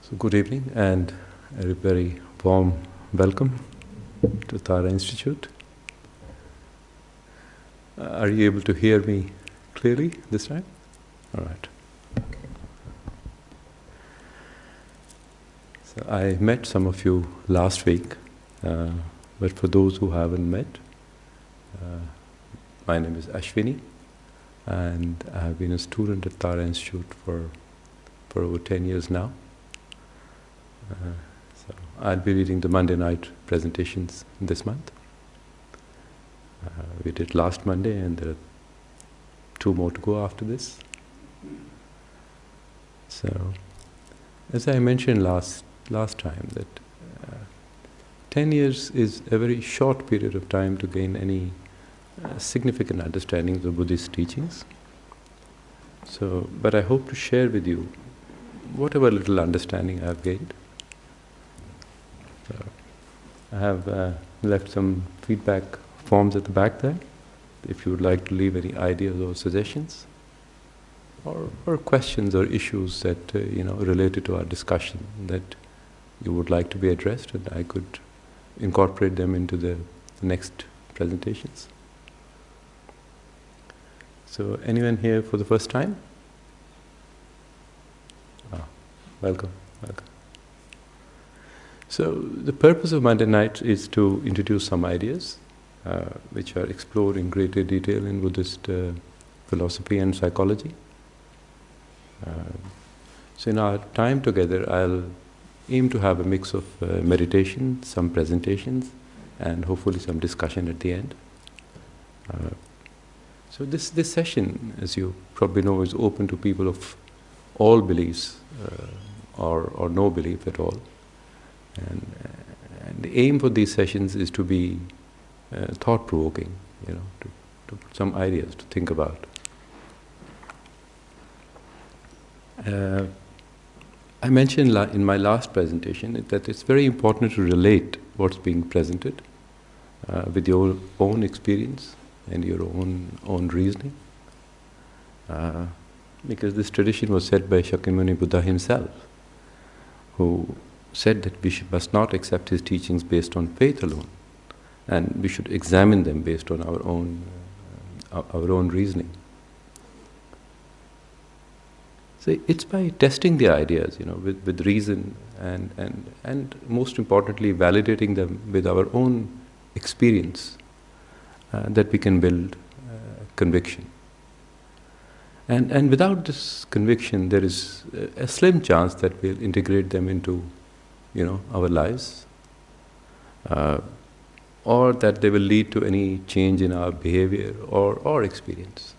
So good evening and a very warm welcome to Tara Institute. Are you able to hear me clearly this time? All right. So I met some of you last week, but for those who haven't met, my name is Ashvini, and I have been a student at Tara Institute for over 10 years now. So I'll be leading the Monday night presentations this month. We did last Monday, and there are 2 more to go after this. So, as I mentioned last time, that 10 years is a very short period of time to gain any significant understanding of the Buddhist teachings. So, but I hope to share with you whatever little understanding I have gained. So, I have left some feedback forms at the back there, if you would like to leave any ideas or suggestions, or questions or issues that related to our discussion that you would like to be addressed, and I could incorporate them into the next presentations. So, anyone here for the first time? Welcome. So, the purpose of Monday night is to introduce some ideas which are explored in greater detail in Buddhist philosophy and psychology. So in our time together, I'll aim to have a mix of meditation, some presentations, and hopefully some discussion at the end. So this session, as you probably know, is open to people of all beliefs or no belief at all. And the aim for these sessions is to be thought-provoking, to put some ideas to think about. I mentioned in my last presentation that it's very important to relate what's being presented with your own experience and your own reasoning, because this tradition was set by Shakyamuni Buddha himself, who said that we must not accept his teachings based on faith alone, and we should examine them based on our own reasoning. So it's by testing the ideas, with reason and most importantly validating them with our own experience that we can build conviction. And without this conviction, there is a slim chance that we'll integrate them into our lives, or that they will lead to any change in our behavior or experience.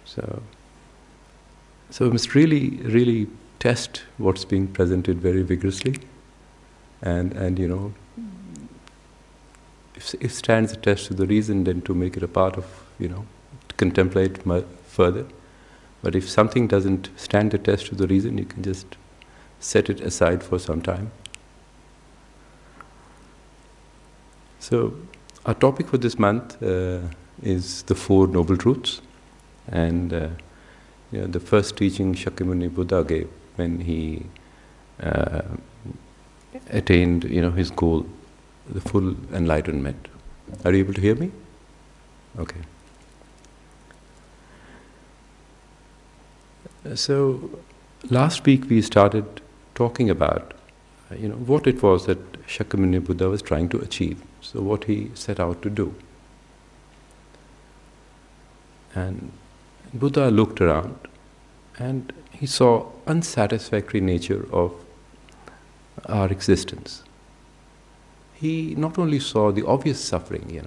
So we must really test what's being presented very vigorously, and if it stands the test of the reason, then to make it a part of, to contemplate further. But if something doesn't stand the test of the reason, you can just set it aside for some time. So, our topic for this month is the 4 Noble Truths, and the first teaching Shakyamuni Buddha gave when he attained, his goal, the full enlightenment. Are you able to hear me? Okay. So, last week we started talking about, what it was that Shakyamuni Buddha was trying to achieve. So, what he set out to do. And Buddha looked around and he saw unsatisfactory nature of our existence. He not only saw the obvious suffering,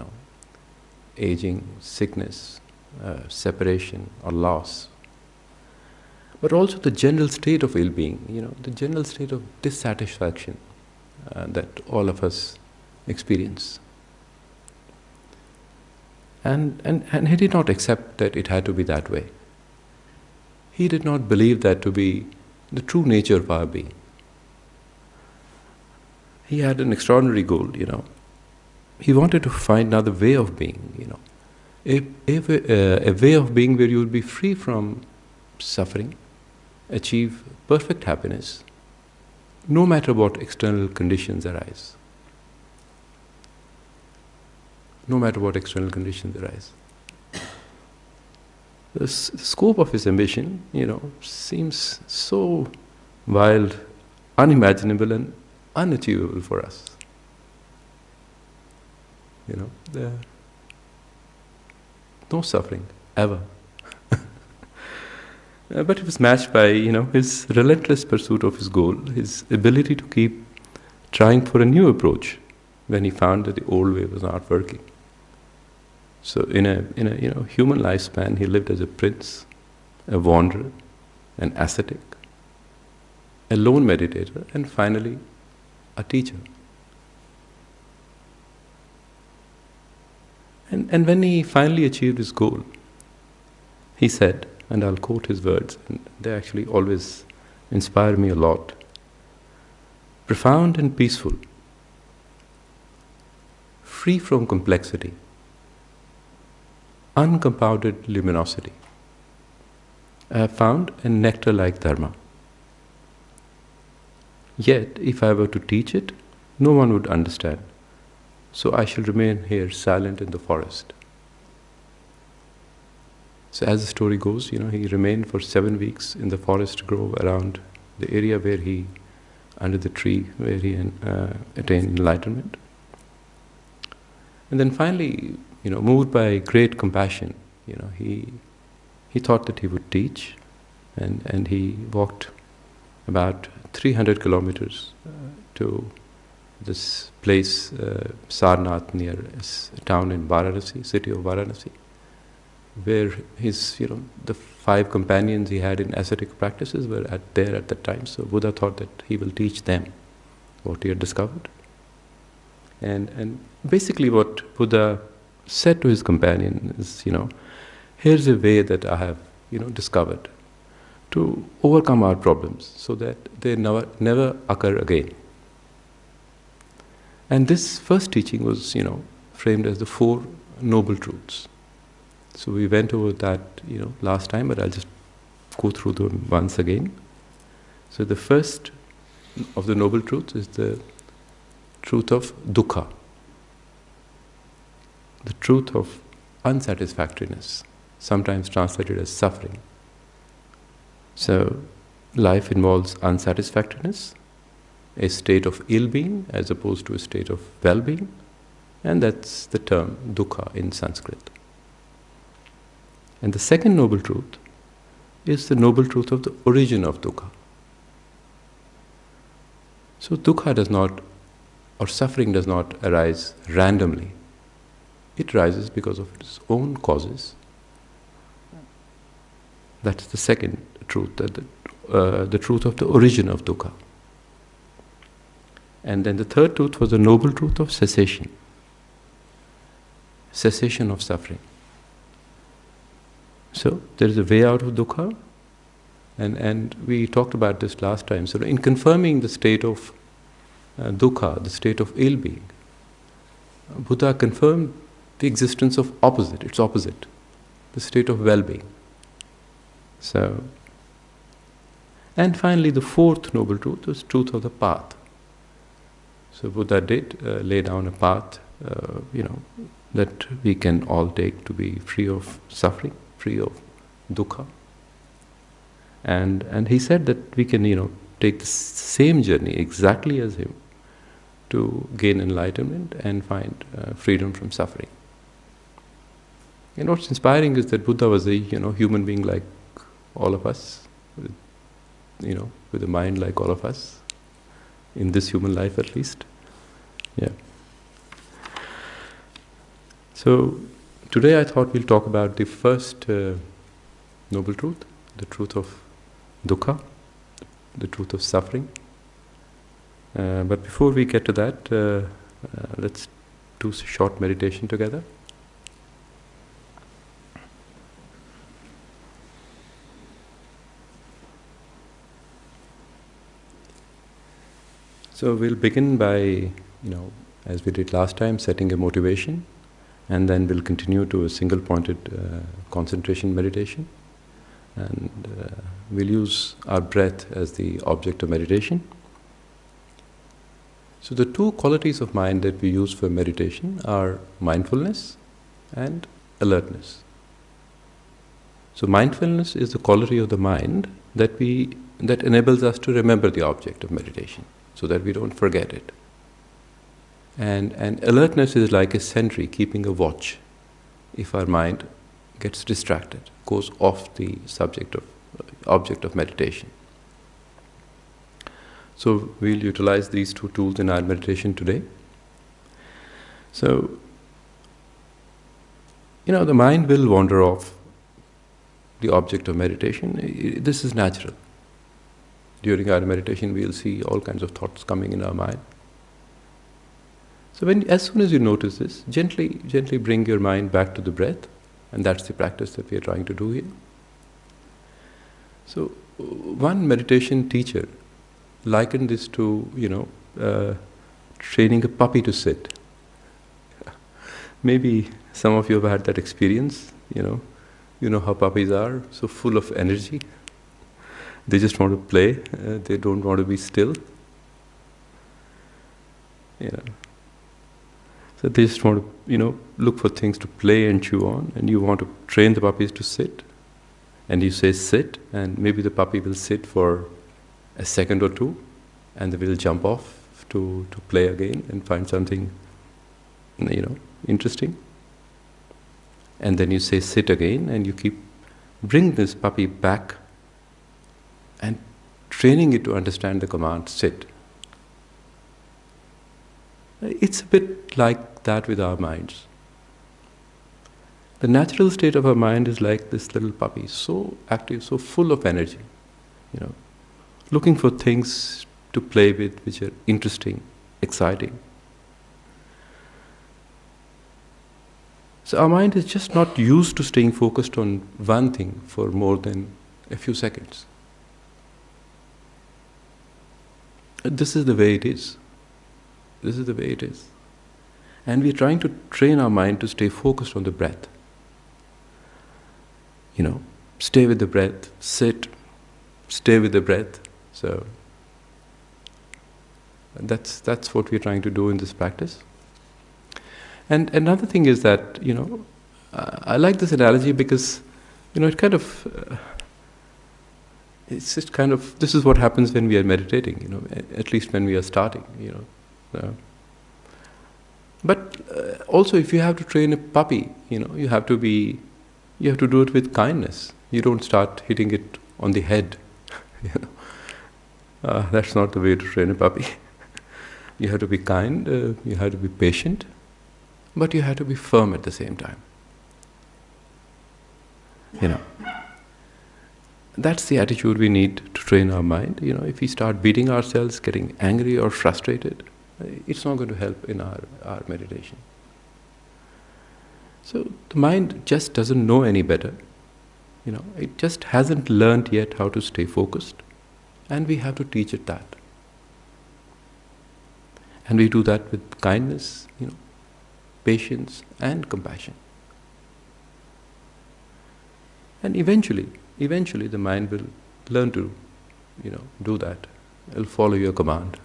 aging, sickness, separation or loss, but also the general state of ill-being, the general state of dissatisfaction that all of us experience. And he did not accept that it had to be that way. He did not believe that to be the true nature of our being. He had an extraordinary goal, He wanted to find another way of being, a way of being where you will be free from suffering, achieve perfect happiness, no matter what external conditions arise. No matter what external conditions arise. The scope of his ambition, seems so wild, unimaginable and unachievable for us. No suffering, ever. But it was matched by, his relentless pursuit of his goal, his ability to keep trying for a new approach when he found that the old way was not working. So in a human lifespan, he lived as a prince, a wanderer, an ascetic, a lone meditator, and finally, a teacher. And when he finally achieved his goal, he said, and I'll quote his words, and they actually always inspire me a lot. Profound and peaceful, free from complexity, uncompounded luminosity. I have found a nectar-like dharma. Yet, if I were to teach it, no one would understand. So I shall remain here silent in the forest. So as the story goes, he remained for 7 weeks in the forest grove around the area under the tree where he attained enlightenment. And then finally, moved by great compassion, he thought that he would teach, and he walked about 300 kilometers to this place, Sarnath, near a town in Varanasi, city of Varanasi, where his, the 5 companions he had in ascetic practices were there at that time. So Buddha thought that he will teach them what he had discovered. And basically what Buddha said to his companion is, here's a way that I have, discovered to overcome our problems so that they never occur again. And this first teaching was, framed as the 4 noble truths. So we went over that, last time, but I'll just go through them once again. So the first of the noble truths is the truth of dukkha, the truth of unsatisfactoriness, sometimes translated as suffering. So life involves unsatisfactoriness, a state of ill-being as opposed to a state of well-being, and that's the term dukkha in Sanskrit. And the second noble truth is the noble truth of the origin of dukkha. So dukkha does not, or suffering does not arise randomly. It arises because of its own causes. That's the second truth, the truth of the origin of dukkha. And then the third truth was the noble truth of cessation of suffering. So there is a way out of dukkha, and we talked about this last time. So in confirming the state of dukkha, the state of ill-being, Buddha confirmed the existence of its opposite, the state of well-being. So, and finally the fourth noble truth was truth of the path. So Buddha did lay down a path, that we can all take to be free of suffering, free of dukkha. And he said that we can, take the same journey exactly as him to gain enlightenment and find freedom from suffering. And what's inspiring is that Buddha was a, human being like all of us, with a mind like all of us, in this human life at least. Yeah. So today I thought we'll talk about the first noble truth, the truth of dukkha, the truth of suffering. But before we get to that, let's do a short meditation together. So we'll begin by, as we did last time, setting a motivation, and then we'll continue to a single-pointed concentration meditation. And we'll use our breath as the object of meditation. So the two qualities of mind that we use for meditation are mindfulness and alertness. So mindfulness is the quality of the mind that enables us to remember the object of meditation, so that we don't forget it. And alertness is like a sentry keeping a watch. If our mind gets distracted, goes off the object of meditation. So we'll utilize these two tools in our meditation today. So, the mind will wander off the object of meditation. This is natural. During our meditation, we'll see all kinds of thoughts coming in our mind. So as soon as you notice this, gently bring your mind back to the breath, and that's the practice that we are trying to do here. So one meditation teacher likened this to, training a puppy to sit. Maybe some of you have had that experience, You know how puppies are, so full of energy. They just want to play, they don't want to be still. So they just want to, look for things to play and chew on, and you want to train the puppies to sit. And you say sit, and maybe the puppy will sit for a second or two, and they will jump off to play again and find something, interesting. And then you say sit again, and you bring this puppy back and training it to understand the command sit. It's a bit like that with our minds. The natural state of our mind is like this little puppy, so active, so full of energy, looking for things to play with which are interesting, exciting. So our mind is just not used to staying focused on one thing for more than a few seconds. This is the way it is. This is the way it is. And we're trying to train our mind to stay focused on the breath. Stay with the breath, sit, stay with the breath. So that's what we're trying to do in this practice. And another thing is that, I like this analogy because, it kind of, it's just kind of, this is what happens when we are meditating, at least when we are starting, But also if you have to train a puppy, you have to do it with kindness. You don't start hitting it on the head, That's not the way to train a puppy. You have to be kind, you have to be patient, but you have to be firm at the same time. That's the attitude we need to train our mind. If we start beating ourselves, getting angry or frustrated, it's not going to help in our meditation. So the mind just doesn't know any better. It just hasn't learned yet how to stay focused, and we have to teach it that. And we do that with kindness, patience and compassion. And eventually the mind will learn to, do that. It'll follow your command.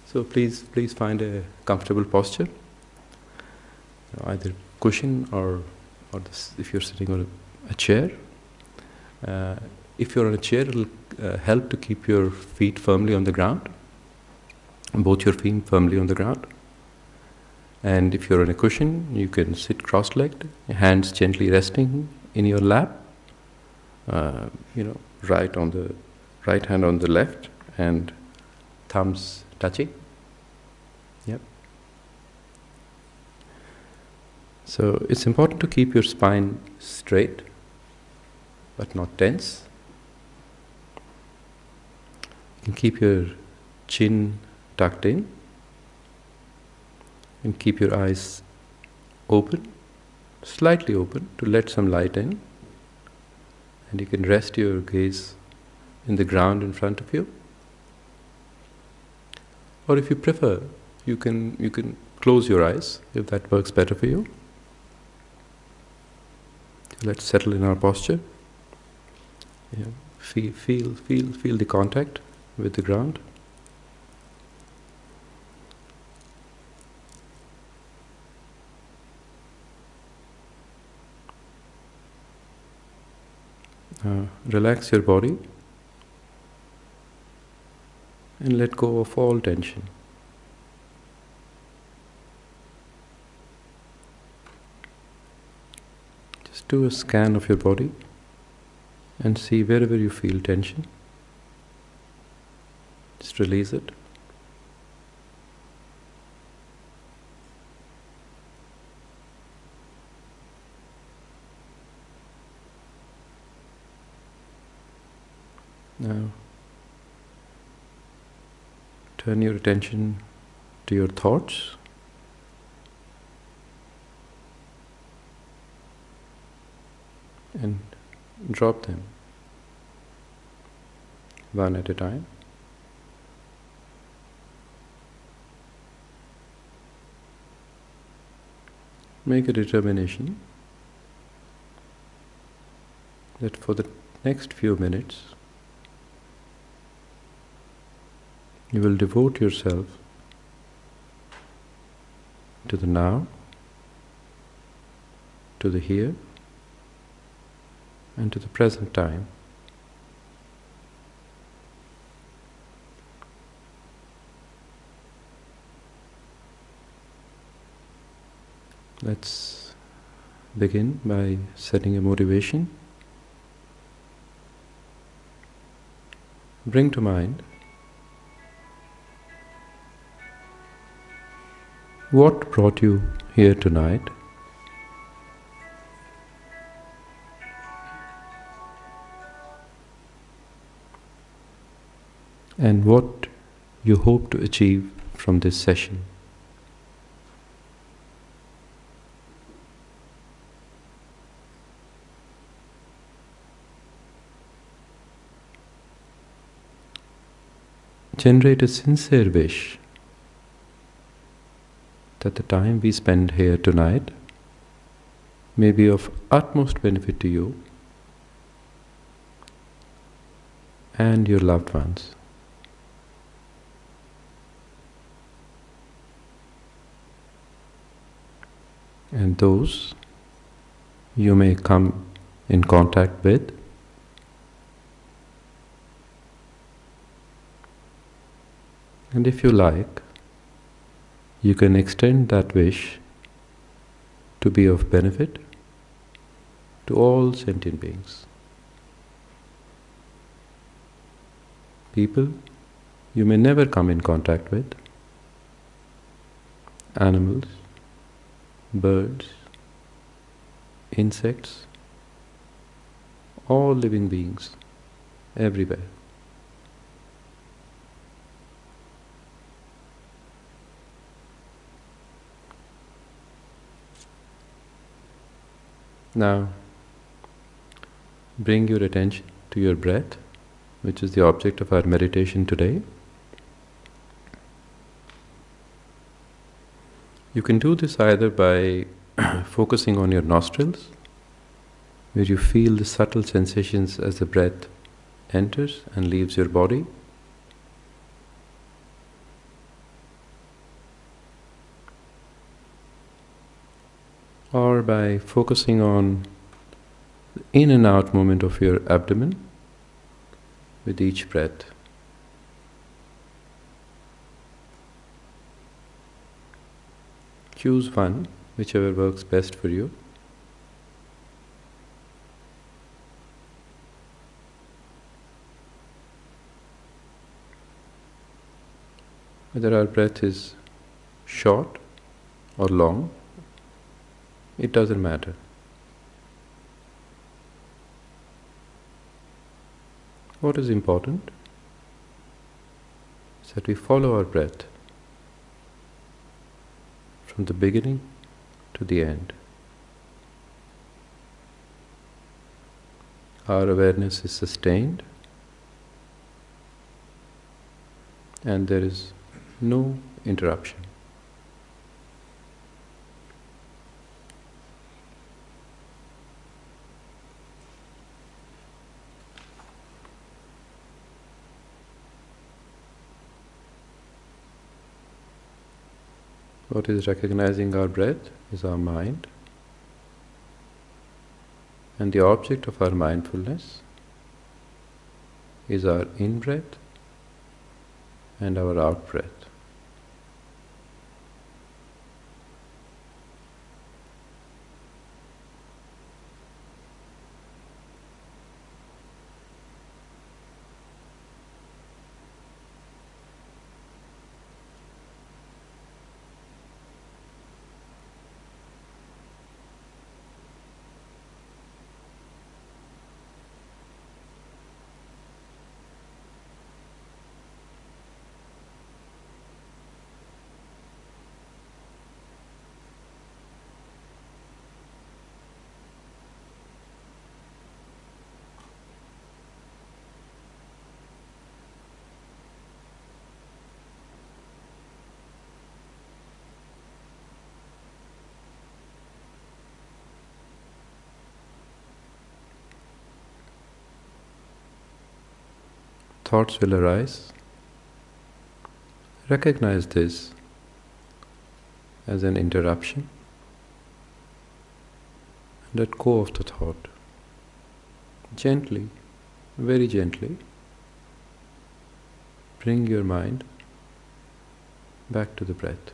So please find a comfortable posture, either cushion or this, if you're sitting on a chair. If you're on a chair, it'll help to keep your feet firmly on the ground, both your feet firmly on the ground. And if you're on a cushion, you can sit cross-legged, your hands gently resting in your lap, right hand on the left and thumbs touching. Yep. So it's important to keep your spine straight, but not tense. You can keep your chin tucked in, and keep your eyes open, slightly open, to let some light in. And you can rest your gaze in the ground in front of you. Or if you prefer, you can close your eyes if that works better for you. Let's settle in our posture. Feel the contact with the ground. relax your body and let go of all tension. Just do a scan of your body and see wherever you feel tension. Just release it. Now, turn your attention to your thoughts. And drop them one at a time. Make a determination that for the next few minutes you will devote yourself to the now, to the here, and to the present time. Let's begin by setting a motivation. Bring to mind what brought you here tonight. And what you hope to achieve from this session. Generate a sincere wish that the time we spend here tonight may be of utmost benefit to you and your loved ones. And those you may come in contact with. And if you like, you can extend that wish to be of benefit to all sentient beings. People you may never come in contact with, animals, birds, insects, all living beings, everywhere. Now, bring your attention to your breath, which is the object of our meditation today. You can do this either by focusing on your nostrils, where you feel the subtle sensations as the breath enters and leaves your body. Or by focusing on the in and out movement of your abdomen with each breath. Choose one, whichever works best for you. Whether our breath is short or long, it doesn't matter. What is important is that we follow our breath from the beginning to the end. Our awareness is sustained and there is no interruption. What is recognizing our breath is our mind, and the object of our mindfulness is our in-breath and our out-breath. Thoughts will arise. Recognize this as an interruption and let go of the thought. Gently, very gently, bring your mind back to the breath.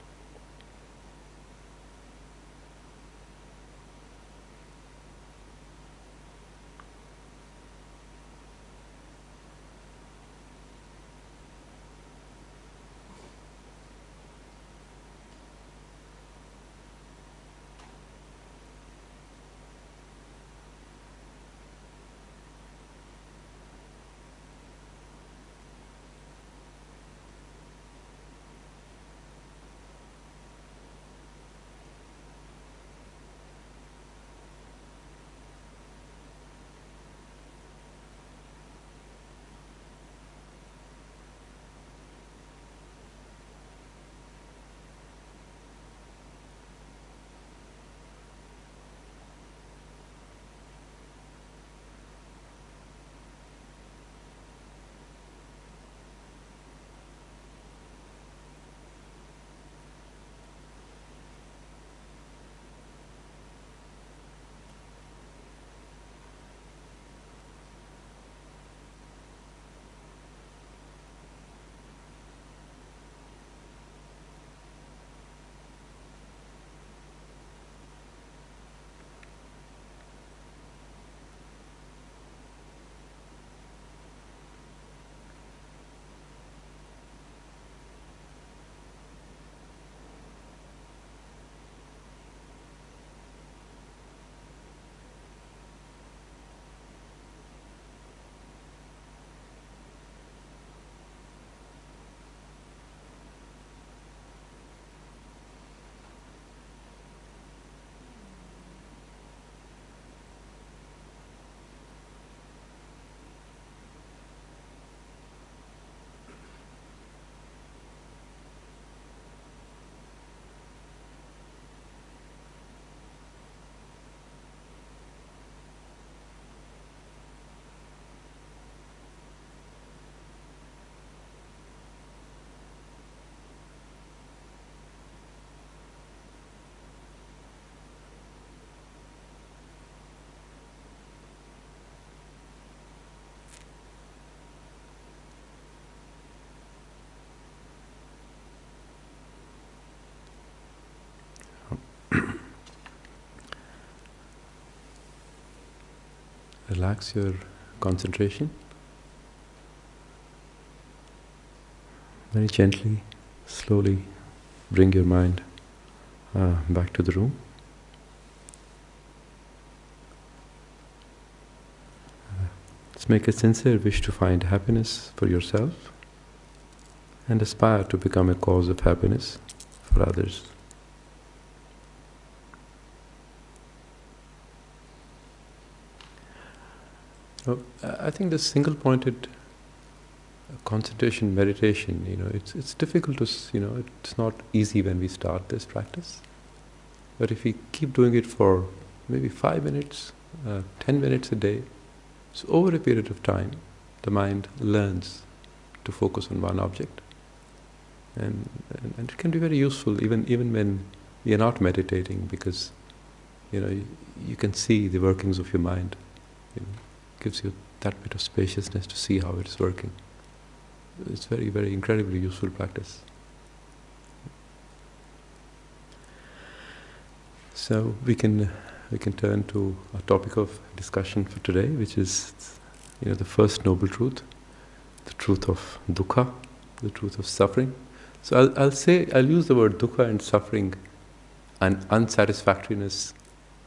Relax your concentration. Very gently, slowly bring your mind back to the room. Let's make a sincere wish to find happiness for yourself and aspire to become a cause of happiness for others. I think the single-pointed concentration meditation, it's difficult to, it's not easy when we start this practice. But if we keep doing it for maybe 5 minutes, 10 minutes a day, so over a period of time, the mind learns to focus on one object. And it can be very useful even when we are not meditating, because you can see the workings of your mind. It gives you that bit of spaciousness to see how it's working. It's very, very incredibly useful practice. So we can turn to our topic of discussion for today, which is, the first noble truth, the truth of dukkha, the truth of suffering. So I'll use the word dukkha and suffering and unsatisfactoriness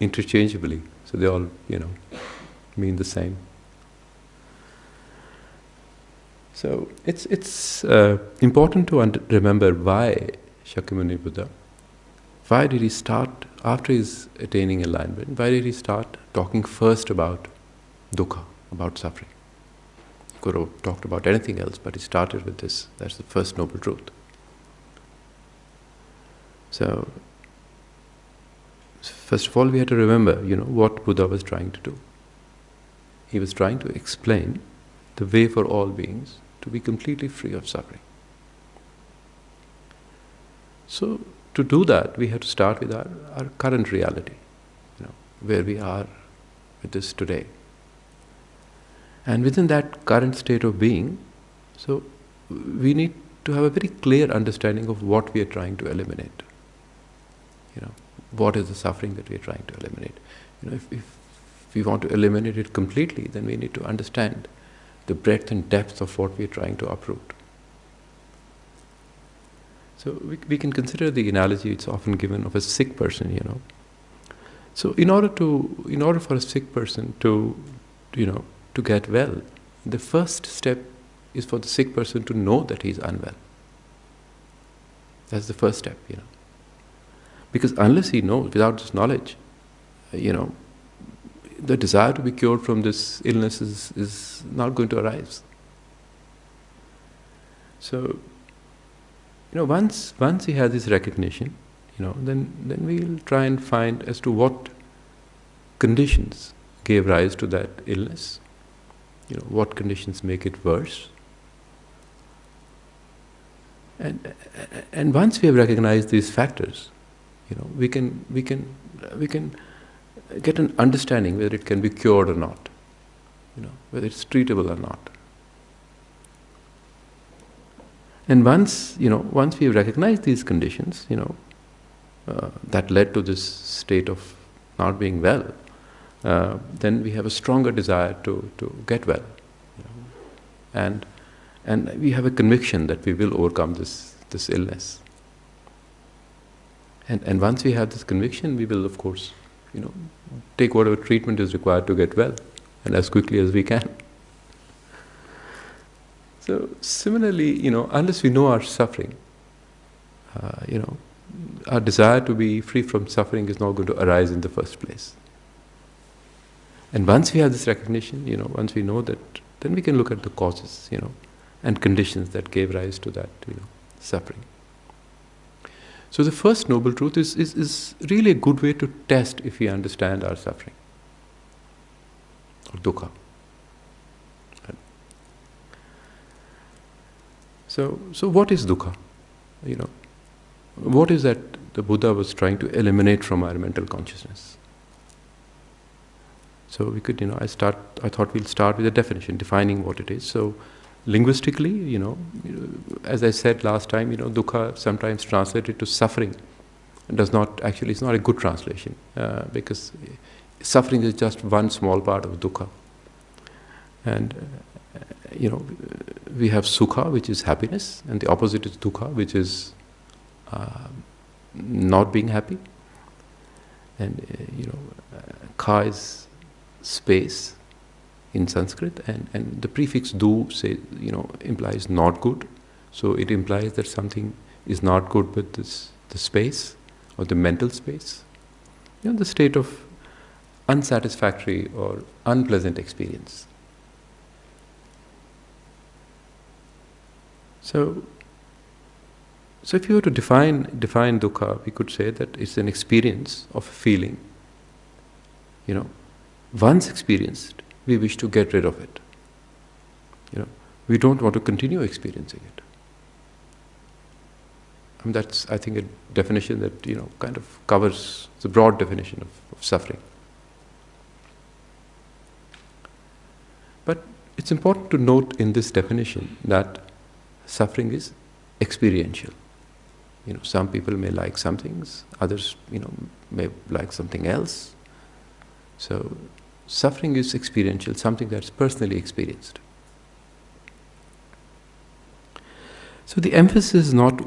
interchangeably. So they all, mean the same. So it's important to remember why Shakyamuni Buddha, why did he start, after his attaining enlightenment, why did he start talking first about dukkha, about suffering? He could have talked about anything else, but he started with this. That's the first noble truth. So, first of all, we have to remember, what Buddha was trying to do. He was trying to explain the way for all beings to be completely free of suffering. So, to do that, we have to start with our current reality, where we are with this today. And within that current state of being, so we need to have a very clear understanding of what we are trying to eliminate. What is the suffering that we are trying to eliminate? If we want to eliminate it completely, then we need to understand the breadth and depth of what we are trying to uproot. So we can consider the analogy it's often given of a sick person, So in order for a sick person to get well, the first step is for the sick person to know that he's unwell. That's the first step, Because unless he knows, without this knowledge, the desire to be cured from this illness is not going to arise. So, once he has this recognition, then we'll try and find as to what conditions gave rise to that illness, what conditions make it worse. And once we have recognized these factors, we can get an understanding whether it can be cured or not, whether it's treatable or not. And once we have recognized these conditions, that led to this state of not being well, then we have a stronger desire to get well, and we have a conviction that we will overcome this illness. And once we have this conviction, we will, of course, take whatever treatment is required to get well, and as quickly as we can. So similarly, unless we know our suffering, our desire to be free from suffering is not going to arise in the first place. And once we have this recognition, once we know that, then we can look at the causes, and conditions that gave rise to that, suffering. So the first noble truth is really a good way to test if we understand our suffering, or dukkha. So what is dukkha? What is that the Buddha was trying to eliminate from our mental consciousness? So we could, I thought we'll start with a definition, defining what it is. So linguistically, as I said last time, dukkha sometimes translated to suffering does not, actually it's not a good translation, because suffering is just one small part of dukkha. And we have sukha, which is happiness, and the opposite is dukkha, which is not being happy. And kha is space in Sanskrit, and the prefix du implies not good. So it implies that something is not good with the space or the mental space, the state of unsatisfactory or unpleasant experience. So if you were to define dukkha, we could say that it's an experience of a feeling. Once experienced, we wish to get rid of it. We don't want to continue experiencing it. That's, I think, a definition that kind of covers the broad definition of suffering. But it's important to note in this definition that suffering is experiential. Some people may like some things, others, may like something else. So, suffering is experiential, something that's personally experienced. So the emphasis is not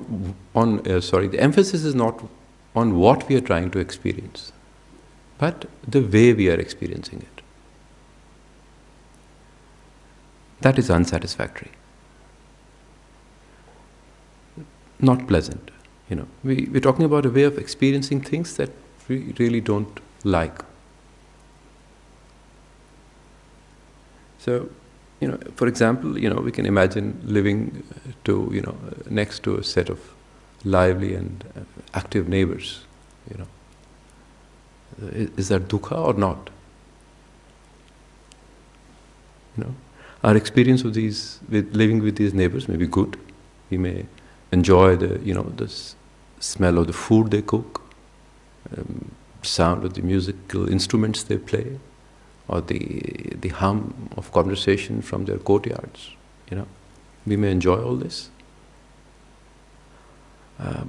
on what we are trying to experience, but the way we are experiencing it. That is unsatisfactory, not pleasant. We're talking about a way of experiencing things that we really don't like. So, for example, we can imagine living next to a set of lively and active neighbors. Is that dukkha or not? Our experience of living with these neighbors may be good. We may enjoy the smell of the food they cook, sound of the musical instruments they play, or the hum of conversation from their courtyards. We may enjoy all this.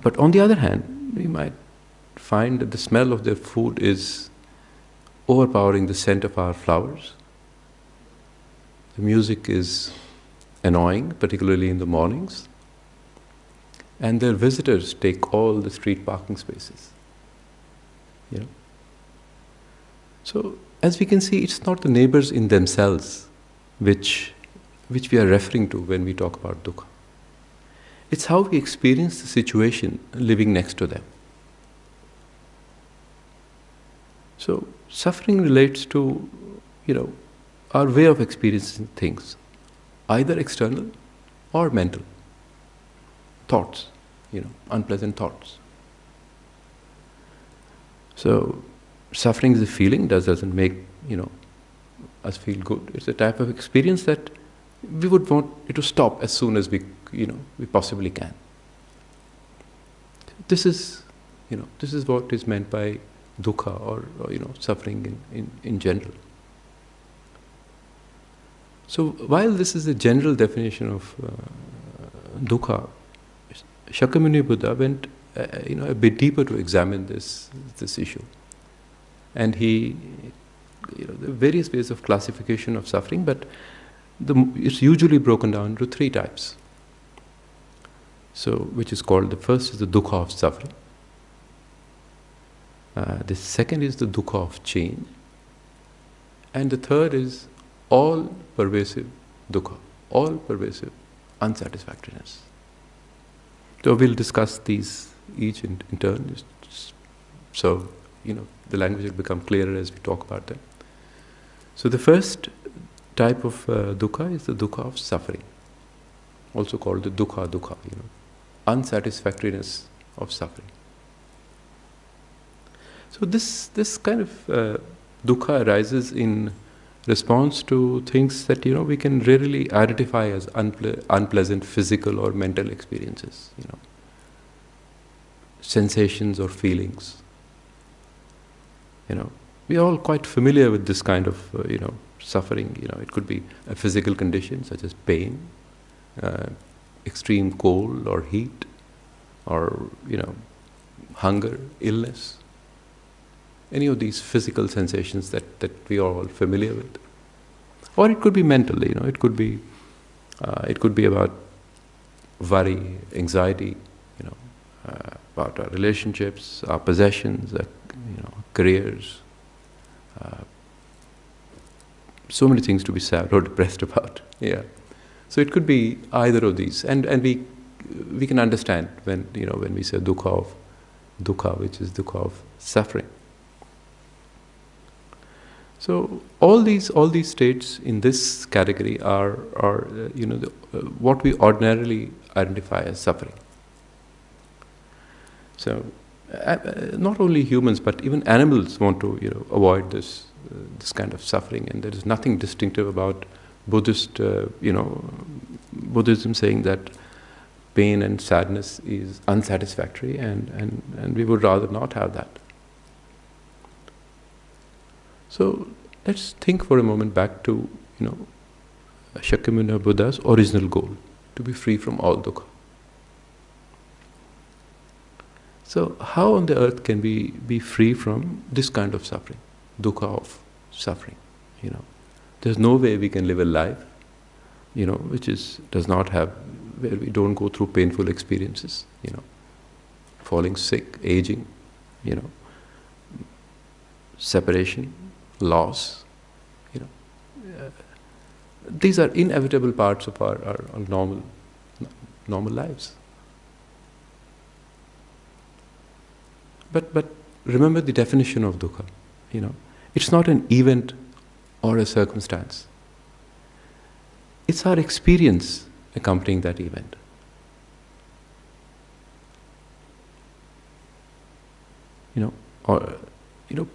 But on the other hand, we might find that the smell of their food is overpowering the scent of our flowers. The music is annoying, particularly in the mornings. And their visitors take all the street parking spaces. So, as we can see, it's not the neighbors in themselves which we are referring to when we talk about dukkha. It's how we experience the situation living next to them. So, suffering relates to, our way of experiencing things, either external or mental. Thoughts, unpleasant thoughts. So, suffering is a feeling that doesn't make, us feel good. It's a type of experience that we would want it to stop as soon as we possibly can. This is what is meant by dukkha or suffering in general. So while this is a general definition of dukkha, Shakyamuni Buddha went a bit deeper to examine this issue. And he, there are various ways of classification of suffering, but it's usually broken down into three types. So, which is called, the first is the dukkha of suffering. The second is the dukkha of change. And the third is all-pervasive dukkha, all-pervasive unsatisfactoriness. So we'll discuss these each in turn, so the language will become clearer as we talk about them. So the first type of dukkha is the dukkha of suffering, also called the dukkha, unsatisfactoriness of suffering. So this kind of dukkha arises in response to things that we can rarely identify as unpleasant physical or mental experiences, sensations or feelings. We are all quite familiar with this kind of suffering. It could be a physical condition such as pain, extreme cold or heat, or hunger, illness. Any of these physical sensations that we are all familiar with. Or it could be mental, it could be about worry, anxiety, about our relationships, our possessions, careers. So many things to be sad or depressed about. Yeah. So it could be either of these, and we can understand when we say dukkha, which is dukkha of suffering. So all these states in this category are what we ordinarily identify as suffering. So not only humans but even animals want to avoid this kind of suffering, and there is nothing distinctive about Buddhist Buddhism saying that pain and sadness is unsatisfactory, and we would rather not have that. So let's think for a moment back to Shakyamuni Buddha's original goal, to be free from all dukkha. So how on the earth can we be free from this kind of suffering, dukkha of suffering? There's no way we can live a life, which does not have, where we don't go through painful experiences, falling sick, aging, separation, loss, these are inevitable parts of our normal lives. But remember the definition of dukkha. It's not an event or a circumstance. It's our experience accompanying that event.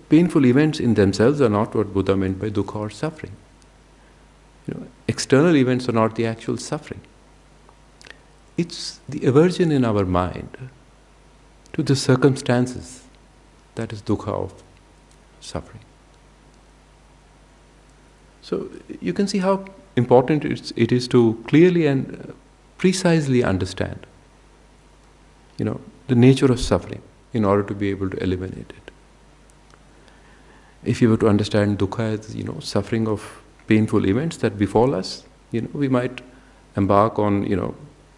Painful events in themselves are not what Buddha meant by dukkha or suffering. External events are not the actual suffering. It's the aversion in our mind to the circumstances that is dukkha of suffering. So you can see how important it is to clearly and precisely understand, the nature of suffering in order to be able to eliminate it. If you were to understand dukkha as, suffering of painful events that befall us, we might embark on,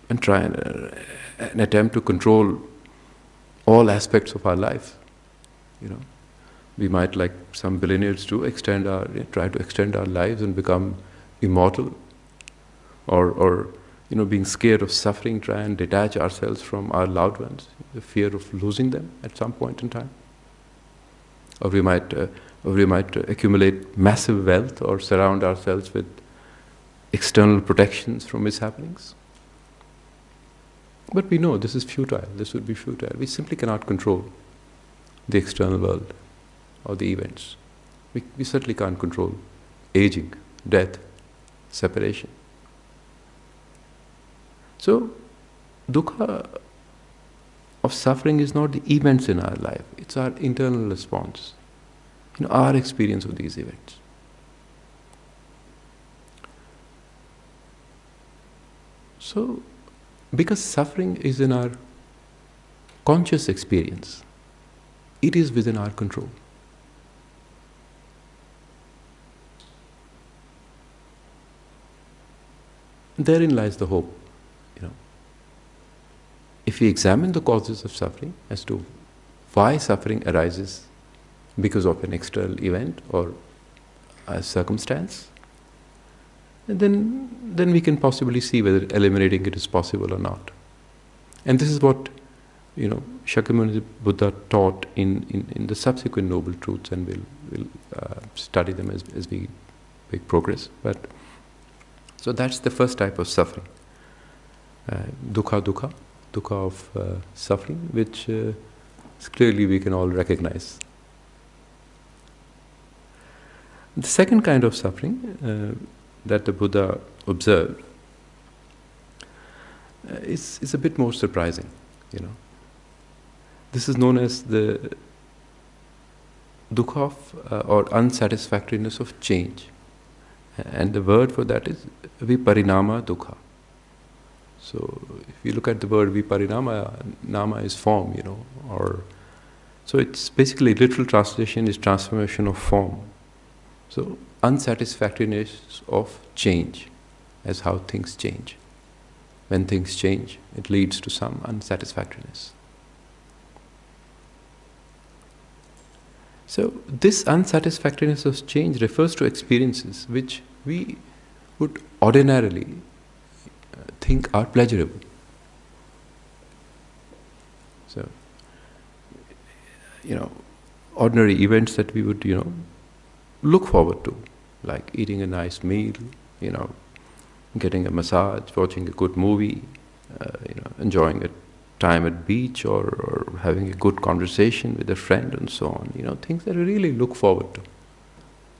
and try an attempt to control all aspects of our life. We might, like some billionaires do, try to extend our lives and become immortal, or being scared of suffering, try and detach ourselves from our loved ones, the fear of losing them at some point in time. Or we might accumulate massive wealth or surround ourselves with external protections from mishappenings. But we know this is futile, this would be futile. We simply cannot control the external world or the events. We certainly can't control aging, death, separation. So, dukkha of suffering is not the events in our life, it's our internal response, our experience of these events. So, because suffering is in our conscious experience, it is within our control. Therein lies the hope. If we examine the causes of suffering as to why suffering arises because of an external event or a circumstance, then we can possibly see whether eliminating it is possible or not. And this is what Shakyamuni Buddha taught in the subsequent Noble Truths, and we'll study them as we make progress. So that's the first type of suffering, dukkha of suffering, which clearly we can all recognize. The second kind of suffering that the Buddha observed is a bit more surprising. This is known as the dukkha of or unsatisfactoriness of change, and the word for that is viparinama dukkha. So if you look at the word viparinama, nama is form, so it's basically, literal translation is transformation of form. So unsatisfactoriness of change, as how things change. When things change, it leads to some unsatisfactoriness. So this unsatisfactoriness of change refers to experiences which we would ordinarily think are pleasurable. So, ordinary events that we would, look forward to, like eating a nice meal, getting a massage, watching a good movie, enjoying a time at beach, or having a good conversation with a friend and so on. Things that we really look forward to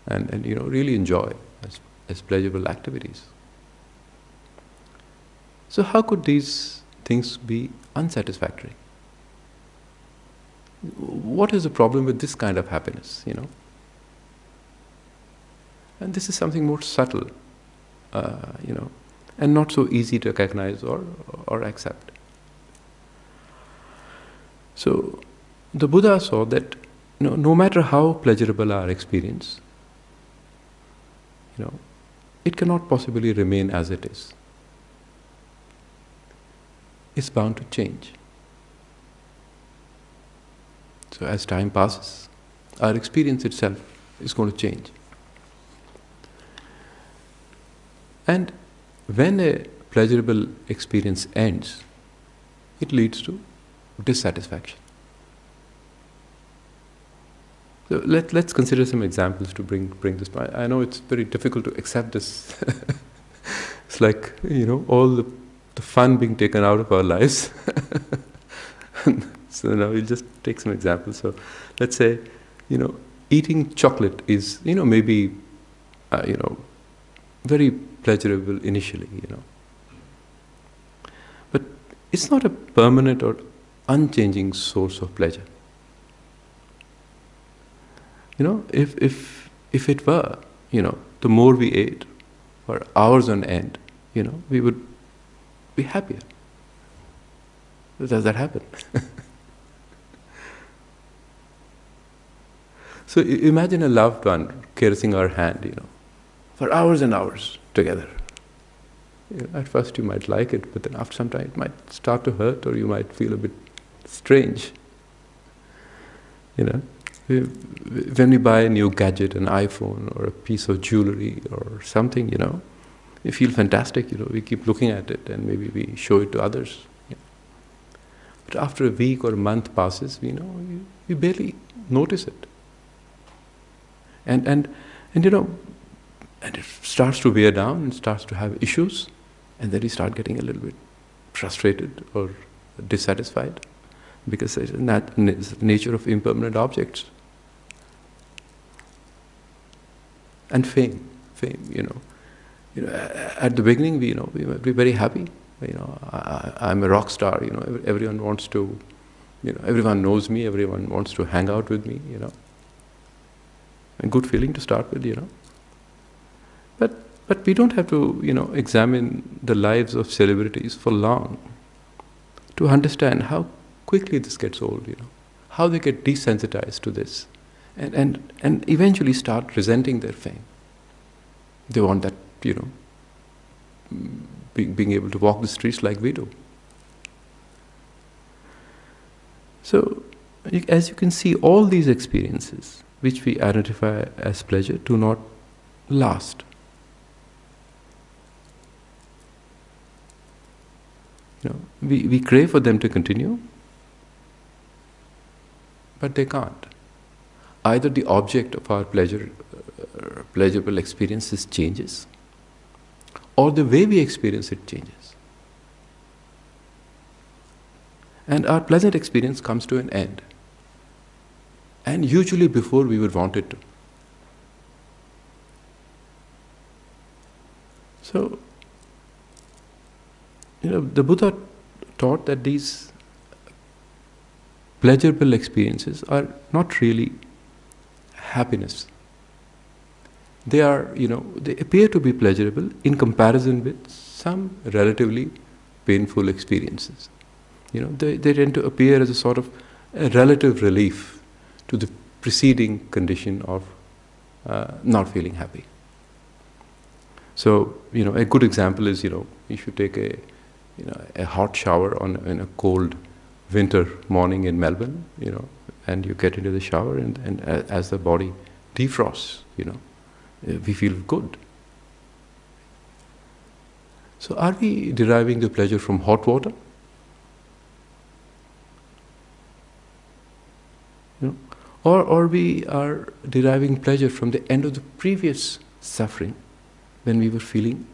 and really enjoy as pleasurable activities. So how could these things be unsatisfactory? What is the problem with this kind of happiness, And this is something more subtle and not so easy to recognize or accept. So the Buddha saw that no matter how pleasurable our experience, it cannot possibly remain as it is. It's bound to change. So as time passes, our experience itself is going to change. And when a pleasurable experience ends, it leads to dissatisfaction. So let's consider some examples to bring this point. I know it's very difficult to accept this. It's like, all the fun being taken out of our lives. So now we'll just take some examples. So let's say, eating chocolate is, maybe, very pleasurable initially, But it's not a permanent or unchanging source of pleasure. If it were, the more we ate for hours on end, we would be happier. Does that happen? So imagine a loved one caressing our hand, for hours and hours together. At first you might like it, but then after some time it might start to hurt, or you might feel a bit strange. When we buy a new gadget, an iPhone or a piece of jewelry or something, we feel fantastic, we keep looking at it and maybe we show it to others. But after a week or a month passes, we barely notice it. And it starts to wear down and starts to have issues, and then we start getting a little bit frustrated or dissatisfied, because it's the nature of impermanent objects. And fame, at the beginning, we might be very happy. I'm a rock star. Everyone wants to, everyone knows me. Everyone wants to hang out with me. A good feeling to start with. But we don't have to, examine the lives of celebrities for long to understand how quickly this gets old. How they get desensitized to this. And eventually start resenting their fame. They want that, being able to walk the streets like we do. So, as you can see, all these experiences, which we identify as pleasure, do not last. We crave for them to continue, but they can't. Either the object of our pleasurable experiences changes, or the way we experience it changes. And our pleasant experience comes to an end, and usually before we would want it to. So, the Buddha taught that these pleasurable experiences are not really happiness. They are, they appear to be pleasurable in comparison with some relatively painful experiences. They tend to appear as a sort of a relative relief to the preceding condition of not feeling happy. So, a good example is, if you take a hot shower in a cold winter morning in Melbourne, and you get into the shower, and as the body defrosts, we feel good. So are we deriving the pleasure from hot water? Or we are deriving pleasure from the end of the previous suffering, when we were feeling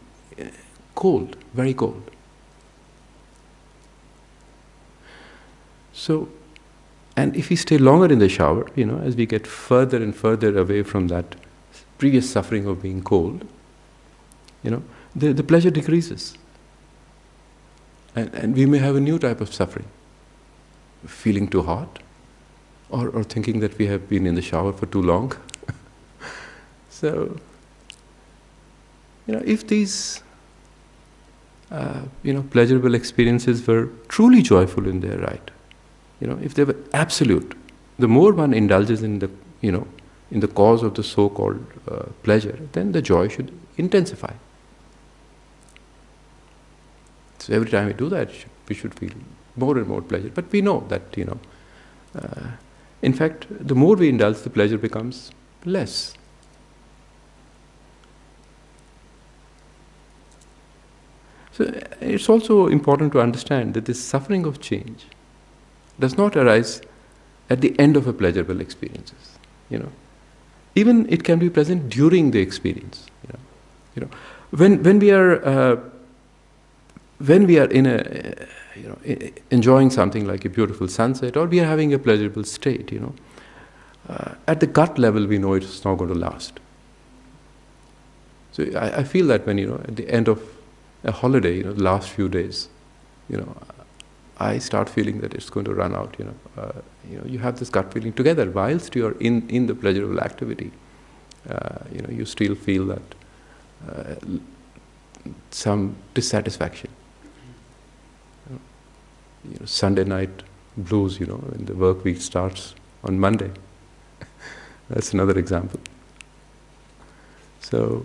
cold, very cold. So, and if we stay longer in the shower, as we get further and further away from that previous suffering of being cold, the pleasure decreases. And we may have a new type of suffering, feeling too hot, or thinking that we have been in the shower for too long. So, if these pleasurable experiences were truly joyful in their right, if they were absolute, the more one indulges in the in the cause of the so-called pleasure, then the joy should intensify. So every time we do that, we should feel more and more pleasure. But we know that in fact, the more we indulge, the pleasure becomes less. So it's also important to understand that this suffering of change does not arise at the end of a pleasurable experiences. Even it can be present during the experience. When we are in a enjoying something like a beautiful sunset, or we are having a pleasurable state, at the gut level we know it's not going to last. So I feel that when at the end of a holiday, the last few days, I start feeling that it's going to run out. You have this gut feeling together whilst you are in the pleasurable activity. You still feel that some dissatisfaction. Sunday night blues. When the work week starts on Monday. That's another example. So,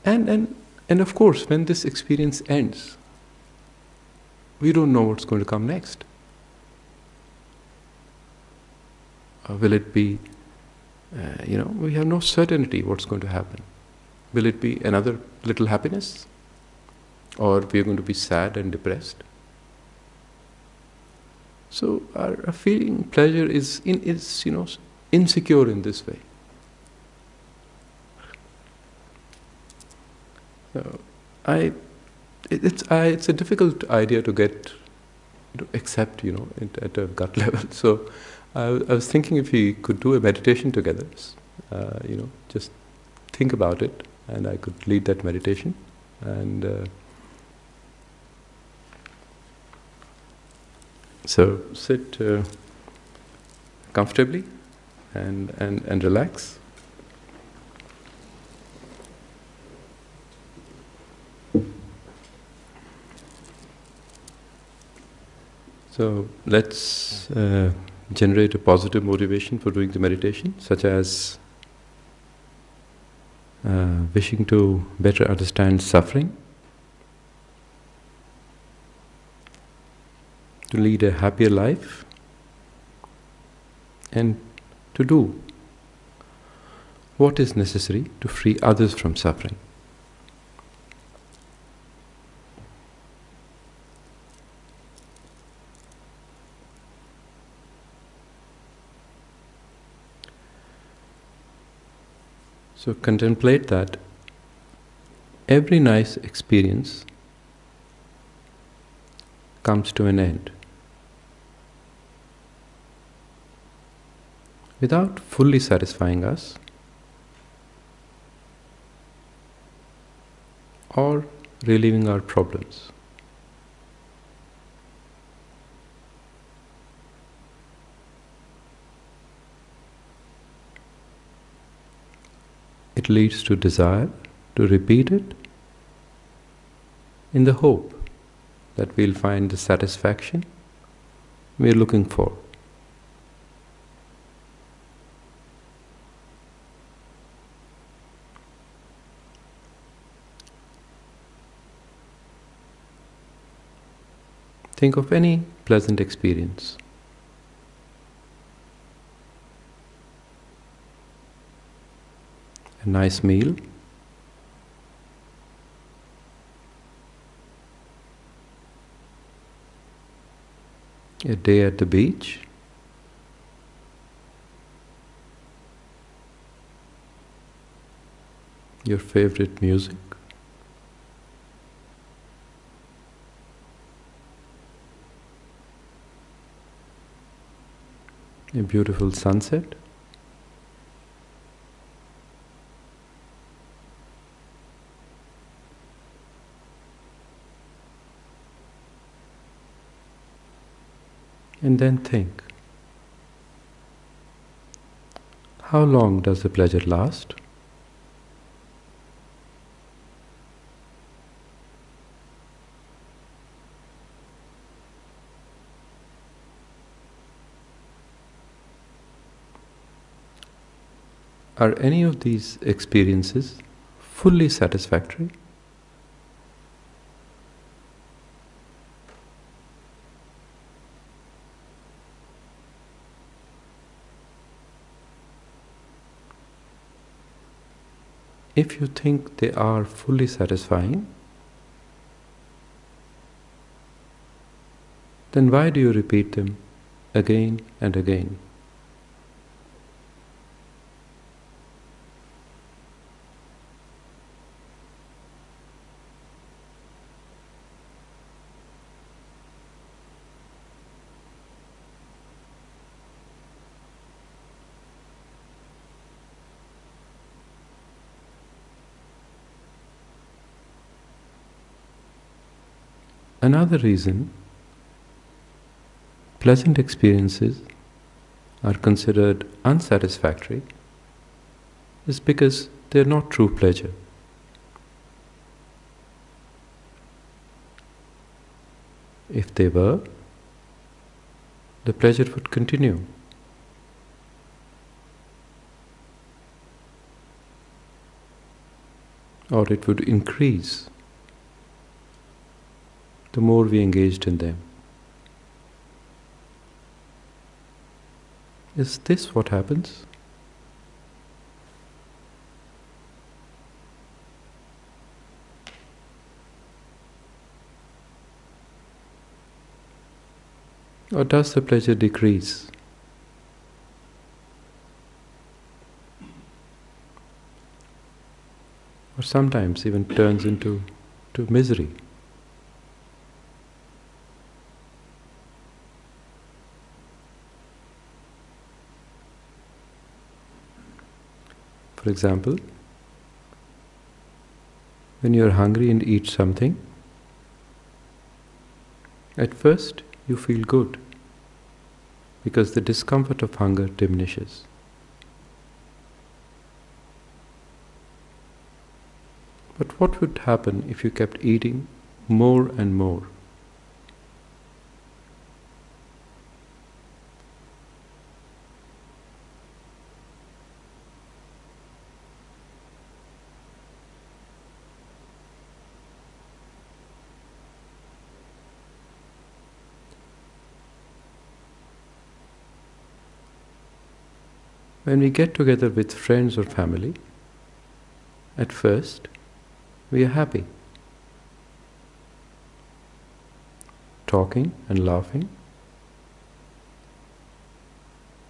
and of course, when this experience ends, we don't know what's going to come next. Will it be, we have no certainty what's going to happen. Will it be another little happiness? Or we are going to be sad and depressed? So our feeling pleasure is insecure in this way. So it's a difficult idea to get accept at a gut level. So I was thinking if we could do a meditation together, just think about it, and I could lead that meditation. And so sit comfortably and relax. So let's generate a positive motivation for doing the meditation, such as wishing to better understand suffering, to lead a happier life, and to do what is necessary to free others from suffering. So contemplate that every nice experience comes to an end. Without fully satisfying us or relieving our problems. It leads to desire to repeat it in the hope that we'll find the satisfaction we're looking for. Think of any pleasant experience. A nice meal, a day at the beach, your favorite music, a beautiful sunset, and then think, How long does the pleasure last? Are any of these experiences fully satisfactory? If you think they are fully satisfying, then why do you repeat them again and again? Another reason pleasant experiences are considered unsatisfactory is because they are not true pleasure. If they were, the pleasure would continue. Or it would increase the more we engaged in them. Is this what happens? Or does the pleasure decrease? Or sometimes even turns into misery? For example, when you are hungry and eat something, at first you feel good because the discomfort of hunger diminishes. But what would happen if you kept eating more and more? When we get together with friends or family, at first we are happy, talking and laughing,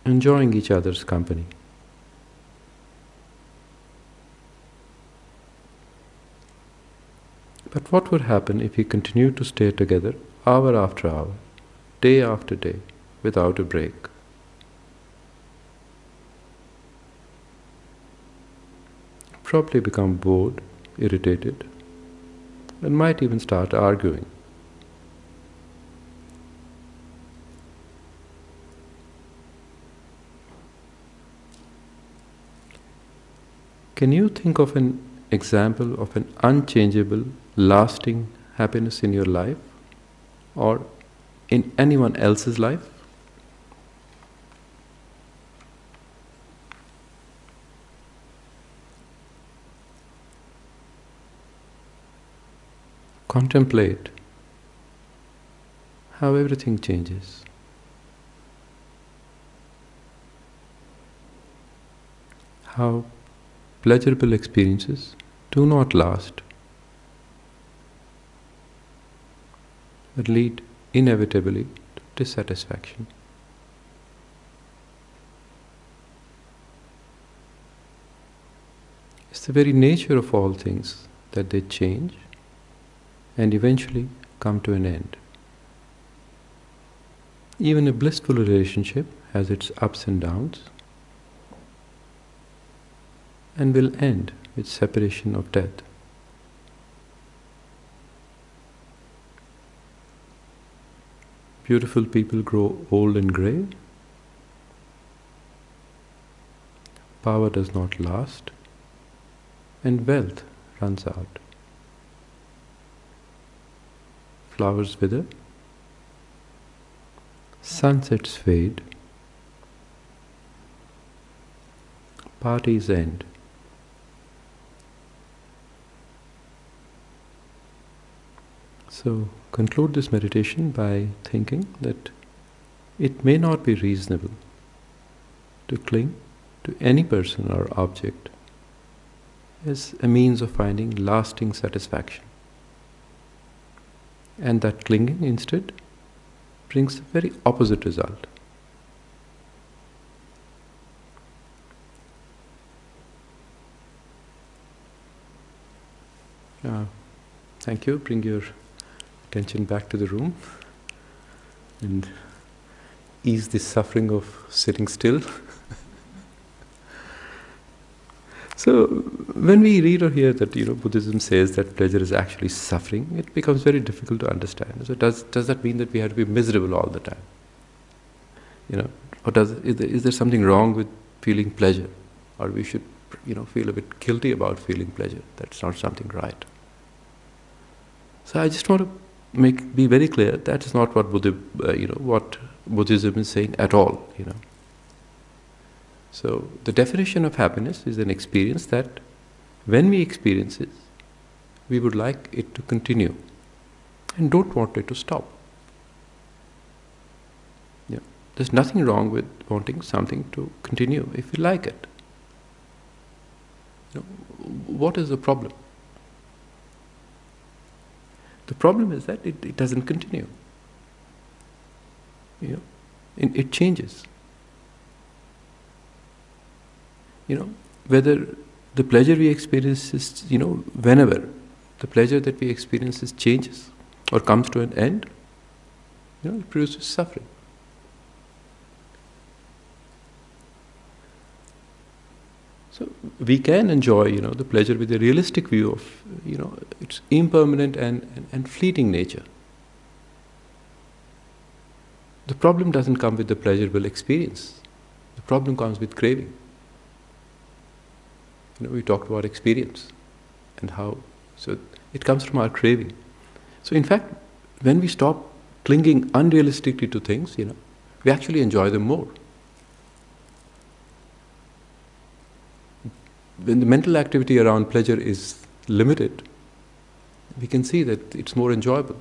enjoying each other's company. But what would happen if we continued to stay together hour after hour, day after day, without a break? Probably become bored, irritated, and might even start arguing. Can you think of an example of an unchangeable, lasting happiness in your life or in anyone else's life? Contemplate how everything changes. How pleasurable experiences do not last, but lead inevitably to dissatisfaction. It's the very nature of all things that they change and eventually come to an end. Even a blissful relationship has its ups and downs and will end with separation of death. Beautiful people grow old and grey. power does not last, and wealth runs out. Flowers wither, sunsets fade, parties end. So conclude this meditation by thinking that it may not be reasonable to cling to any person or object as a means of finding lasting satisfaction, and that clinging instead brings the very opposite result. Thank you. Bring your attention back to the room and ease the suffering of sitting still. So, when we read or hear that Buddhism says that pleasure is actually suffering, it becomes very difficult to understand. So, does that mean that we have to be miserable all the time? Or is there something wrong with feeling pleasure, or we should feel a bit guilty about feeling pleasure? That's not something right. So, I just want to be very clear that is not what what Buddhism is saying at all. So the definition of happiness is an experience that, when we experience it, we would like it to continue and don't want it to stop. There's nothing wrong with wanting something to continue if you like it. What is the problem? The problem is that it doesn't continue. It changes. Whether the pleasure we experience is, whenever the pleasure that we experience changes or comes to an end, it produces suffering. So we can enjoy, the pleasure with a realistic view of, its impermanent and fleeting nature. The problem doesn't come with the pleasurable experience. The problem comes with craving. We talked about experience and how, so it comes from our craving. So in fact, when we stop clinging unrealistically to things, we actually enjoy them more. When the mental activity around pleasure is limited, we can see that it's more enjoyable.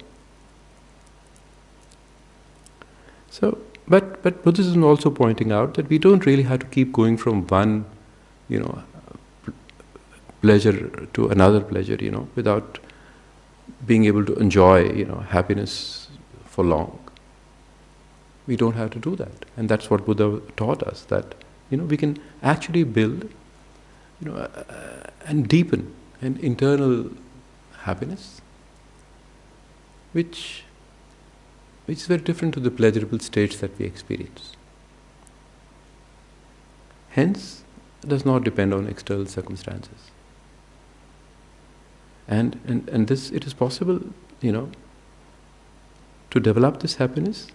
So, but Buddhism is also pointing out that we don't really have to keep going from one, pleasure to another pleasure, without being able to enjoy, happiness for long. We don't have to do that. And that's what Buddha taught us, that, we can actually build, and deepen an internal happiness, which is very different to the pleasurable states that we experience. Hence, it does not depend on external circumstances. And this, it is possible, to develop this happiness,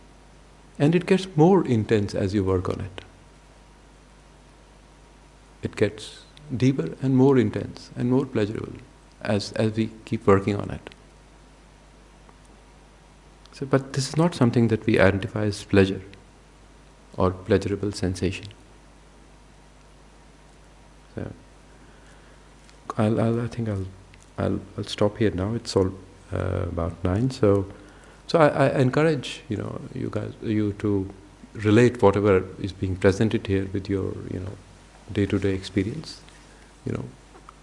and it gets more intense as you work on it. It gets deeper and more intense and more pleasurable as we keep working on it. So, but this is not something that we identify as pleasure or pleasurable sensation. So, I think I'll stop here now. It's all about 9. So I encourage you to relate whatever is being presented here with your day-to-day experience.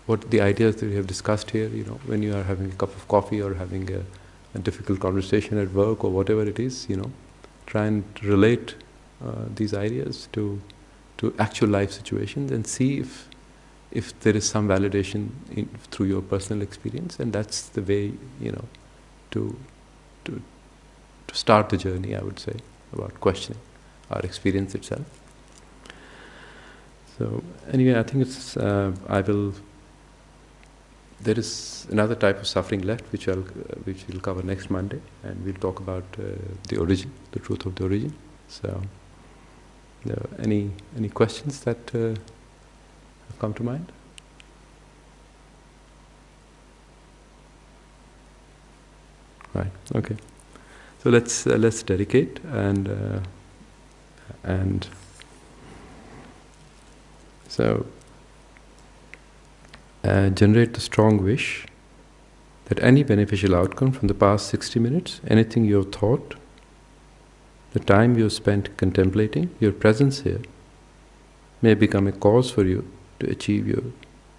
What the ideas that we have discussed here. When you are having a cup of coffee or having a difficult conversation at work or whatever it is. Try and relate these ideas to actual life situations and see if there is some validation through your personal experience, and that's the way to start the journey, I would say, about questioning our experience itself. So anyway, I think it's there is another type of suffering left, which we'll cover next Monday, and we'll talk about the origin, the truth of the origin. So, any questions that come to mind? Right. Okay. So let's dedicate and so generate the strong wish that any beneficial outcome from the past 60 minutes, anything you have thought, the time you have spent contemplating, your presence here, may become a cause for you to achieve your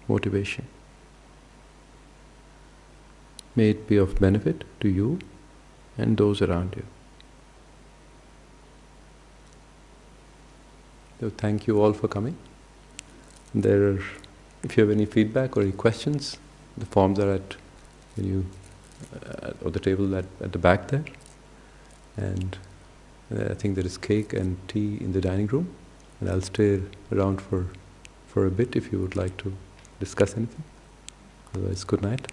motivation. May it be of benefit to you and those around you. So thank you all for coming. If you have any feedback or any questions, the forms are at the table at the back there, and I think there is cake and tea in the dining room, and I'll stay around for a bit if you would like to discuss anything. Otherwise, good night.